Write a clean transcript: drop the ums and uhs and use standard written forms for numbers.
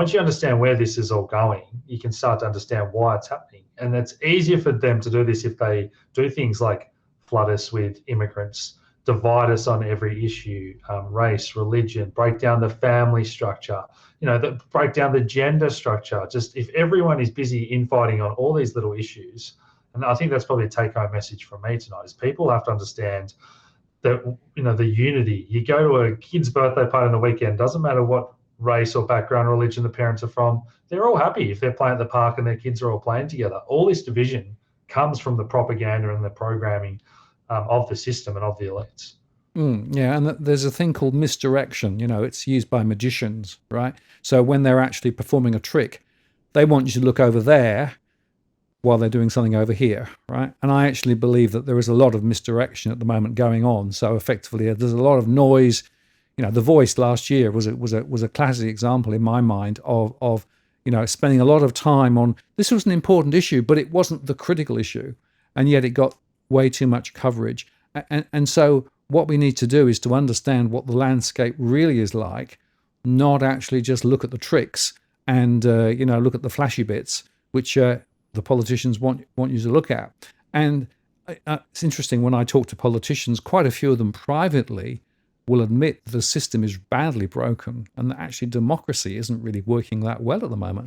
once you understand where this is all going, you can start to understand why it's happening. And it's easier for them to do this if they do things like flood us with immigrants, divide us on every issue, race, religion, break down the family structure, break down the gender structure. Just if everyone is busy infighting on all these little issues, and I think that's probably a take-home message from me tonight, is people have to understand that, the unity. You go to a kid's birthday party on the weekend, doesn't matter what race or background or religion the parents are from, they're all happy if they're playing at the park and their kids are all playing together. All this division comes from the propaganda and the programming of the system and of the elites. Yeah, and there's a thing called misdirection. It's used by magicians, right? So when they're actually performing a trick, they want you to look over there while they're doing something over here, right? And I actually believe that there is a lot of misdirection at the moment going on. So effectively, there's a lot of noise. The Voice last year was a classic example in my mind of spending a lot of time on, this was an important issue, but it wasn't the critical issue, and yet it got way too much coverage. And so what we need to do is to understand what the landscape really is like, not actually just look at the tricks and look at the flashy bits, which the politicians want you to look at. And it's interesting, when I talk to politicians, quite a few of them privately will admit the system is badly broken and that actually democracy isn't really working that well at the moment.